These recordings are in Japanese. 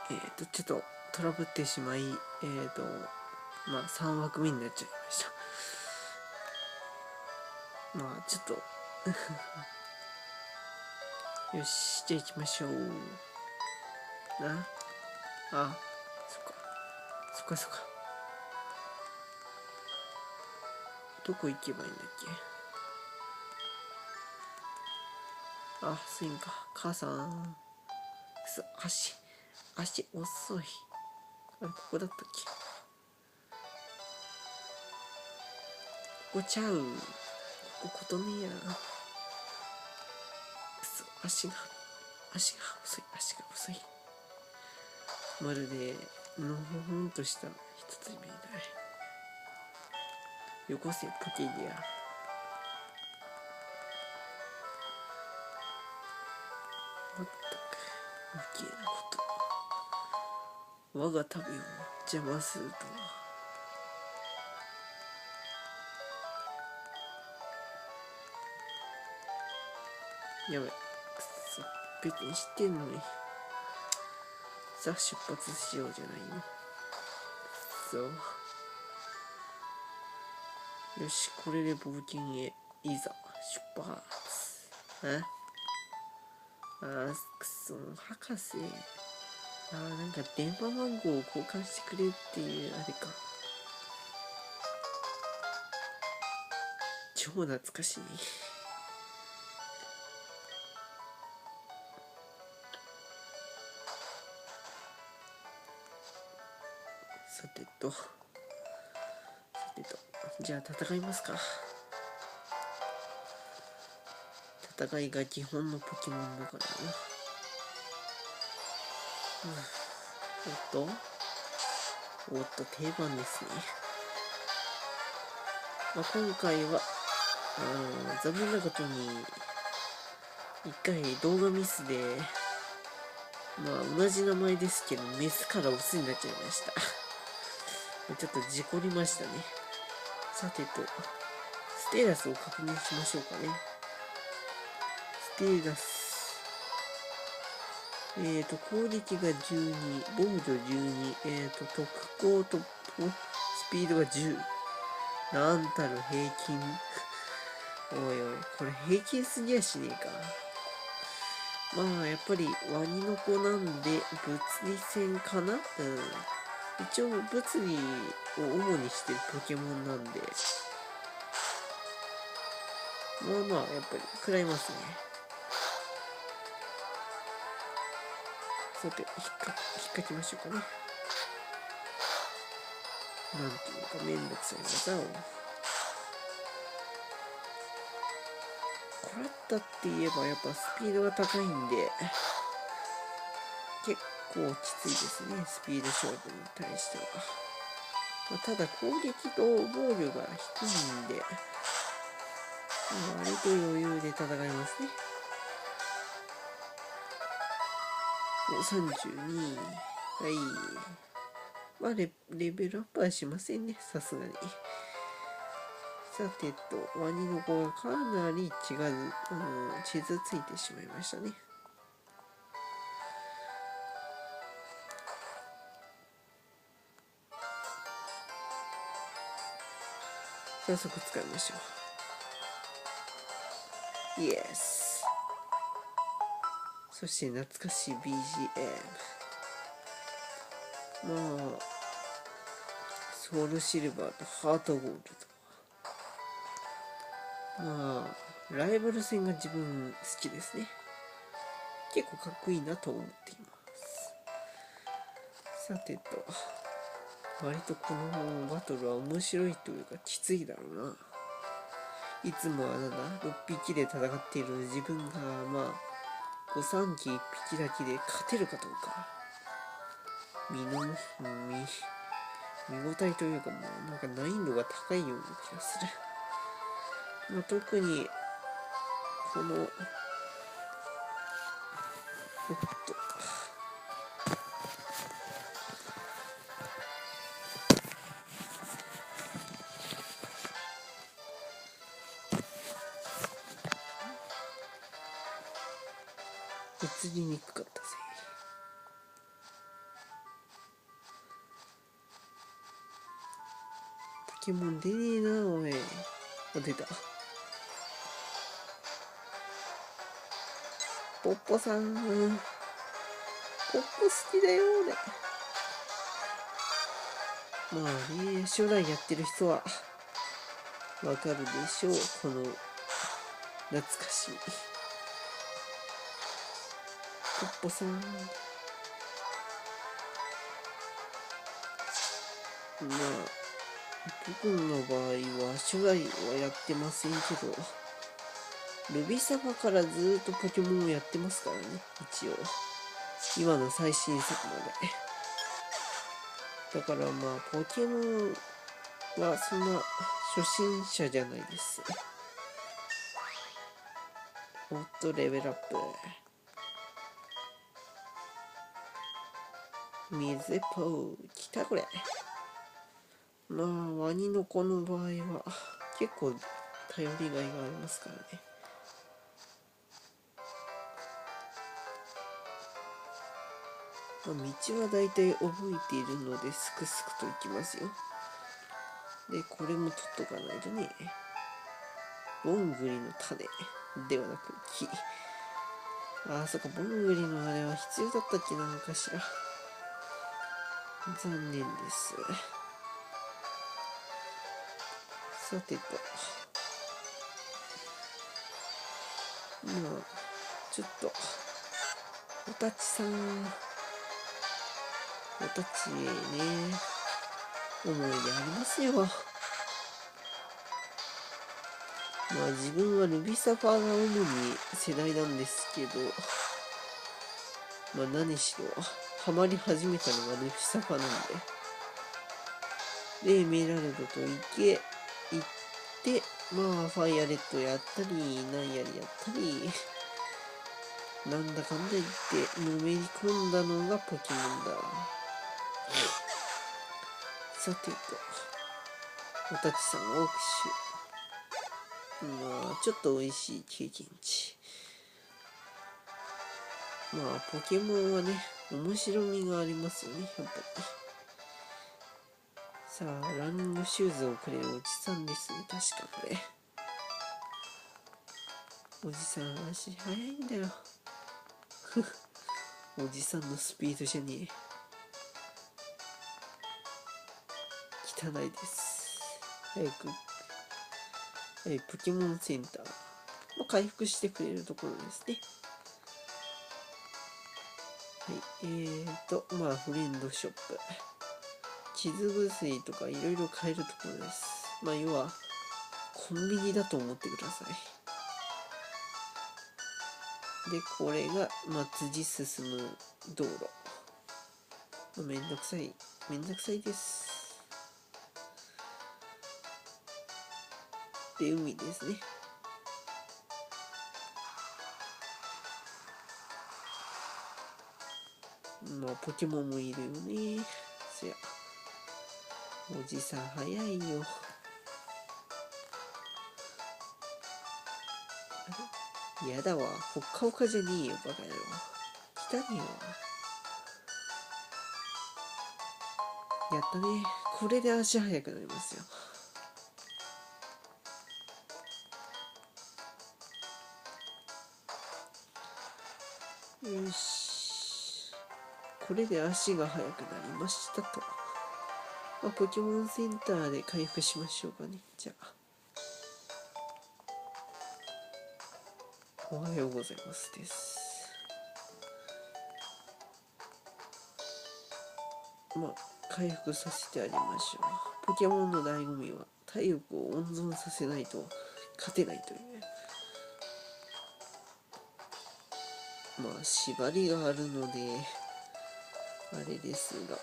ちょっとトラブってしまい、まあ3枠目になっちゃいました。まあちょっとよし、じゃあ行きましょう。あ、そっか。どこ行けばいいんだっけ。スインか。母さん。足遅い。あれ、ここだったっけ。ここちゃう。ここことねえや。足が遅い。まるでのほほんとした一つみたい。よこせポケリア。まったく余計なこと。我が旅を邪魔するとは。やばい、くそ、別に知ってんのに。さあ出発しようじゃないの。そう。よし、これで冒険へいざ出発。くそ、博士。なんか電話番号を交換してくれっていうあれか。超懐かしい。さてとじゃあ戦いますか。戦いが基本のポケモンだからな。おっと定番ですね。今回は残念なことに一回動画ミスで同じ名前ですけどメスからオスになっちゃいました。ちょっと事故りましたね。さてとステータスを確認しましょうかね。ステータス攻撃が12、防御12、特攻とスピードが10。なんたる平均。おいおい、これ平均すぎやしねえか。やっぱりワニの子なんで物理戦かな。一応物理を主にしてるポケモンなんでやっぱり食らいますね。さて引っかきましょうかね。なんていうかめんどくさい技を。こらったって言えばやっぱスピードが高いんで結構きついですね、スピード勝負に対しては。ただ攻撃と防御が低いんで割と余裕で戦いますね。32。はい。レベルアップはしませんね、さすがに。さてと、ワニの子がかなり傷ついてしまいましたね。早速使いましょう。イエス。そして懐かしい BGM。ソウルシルバーとハートゴールド。ライバル戦が自分好きですね。結構かっこいいなと思っています。さてと、割とこのバトルは面白いというかきついだろうな。いつもは6匹で戦っている自分が3機1匹だけで勝てるかどうか。見応えというかなんか難易度が高いような気がする。特にこの映りにくかったぜ。ケモン出ねえな、おい。あ、出た。ポッポさん。ポッポ好きだよ、俺。まあね、初代やってる人はわかるでしょう。この懐かしい。ポッポさん。まあ、僕の場合は初代はやってませんけど、ルビサファからずーっとポケモンをやってますからね、一応。今の最新作まで。だからまあ、ポケモンはそんな初心者じゃないです。もっとレベルアップ。水ポー。来たこれ。まあ、ワニの子の場合は結構頼りがいがありますからね。まあ、道はだいたい覚えているのですくすくと行きますよ。で、これも取っとかないとね。ボングリの種ではなく木。ああ、そっか、ボングリのあれは必要だったっけなのかしら。残念です。さてと。まあ、ちょっと、おたちさん、おたちね、思い出ありますよ。まあ自分はルビサファーが主に世代なんですけど、まあ何しろ、ハマり始めたのがルビサファーなんで。で、エメラルドと行って、まあファイアレッドやったり、なんやりやったり、なんだかんだ言ってのめり込んだのがポケモンだ。さてと、おたちさんオークシュ。まあちょっと美味しい経験値。まあポケモンはね、面白みがありますよね、やっぱり。さあ、ランニングシューズをくれるおじさんですね、確かこれ。おじさん足速いんだよ。おじさんのスピードじゃねえ。汚いです。早く、ポケモンセンター。まあ、回復してくれるところですね。はい、まあ、フレンドショップ。傷薬とかいろいろ買えるところです。まあ、要は、コンビニだと思ってください。で、これが、まあ、辻進む道路。まあ、めんどくさいです。で、海ですね。まあ、ポケモンもいるよね。そや。おじさん早いよ。やだわ。ほっかほかじゃねえよ、バカ野郎。汚ねえわ。やったね。これで足速くなりますよ。よし。これで足が速くなりましたと。まあ、ポケモンセンターで回復しましょうかね。じゃあ。おはようございますです。まあ、回復させてあげましょう。ポケモンの醍醐味は体力を温存させないと勝てないという。まあ、縛りがあるので、あれですが、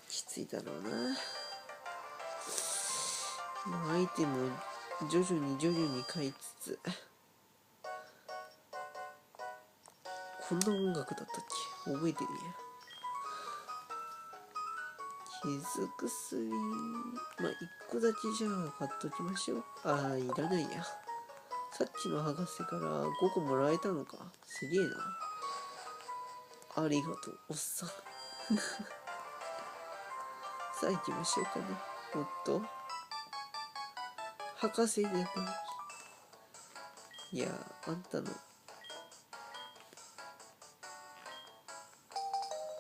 きついだろうな。まあ、アイテムを徐々に買いつつ、こんな音楽だったっけ覚えてるや。傷薬、まあ、1個だけじゃあ買っときましょう。ああ、いらないや。さっきの博士から5個もらえたのか。すげえな。ありがとう、おっさん。さあ行きましょうかね。おっと、博士じゃない。いや、あんたの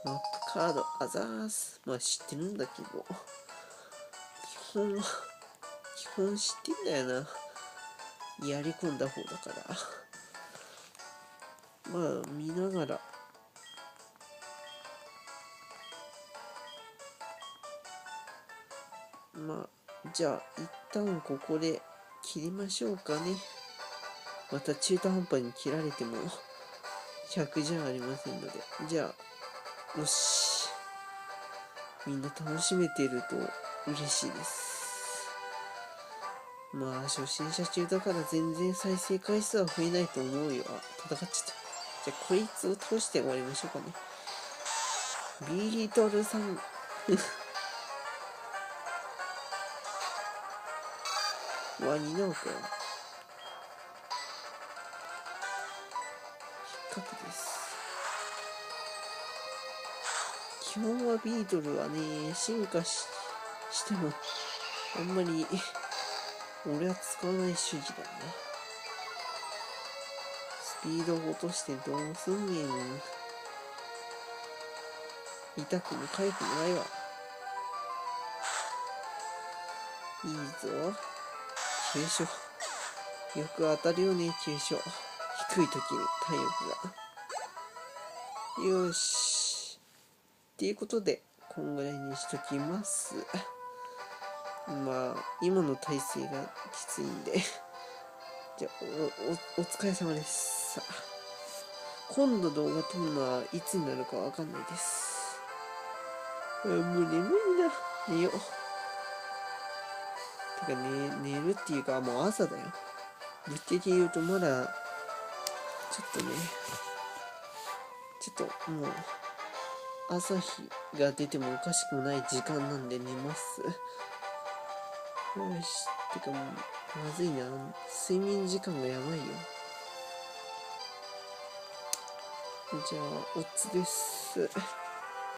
マップカードあざーす。まあ知ってるんだけど、基本知ってんだよな。やり込んだ方だから。まあ見ながら。まあじゃあ一旦ここで切りましょうかね。また中途半端に切られても100じゃありませんので。じゃあよし、みんな楽しめてると嬉しいです。まあ初心者中だから全然再生回数は増えないと思うよ。戦っちゃった。じゃあこいつを通して終わりましょうかね。ビートルさんワニなのか。引っかくです。基本はビートルはね、進化してもあんまり俺は使わない主義だな。スピードを落としてどうすんねん。痛くも痒くもないわ。いいぞ。急所。よく当たるよね、急所。低い時に体力が。よし。っていうことで、こんぐらいにしときます。まあ、今の体勢がきついんで。じゃあ、お疲れ様です。さあ、今度動画撮るのはいつになるかわかんないです。もう眠いな。寝よう。てかね、寝るっていうか、もう朝だよ。ぶっちゃけ言うとまだ、ちょっとね、もう、朝日が出てもおかしくもない時間なんで寝ます。よし。てかもう、まずいな。睡眠時間がやばいよ。じゃあ、おつです。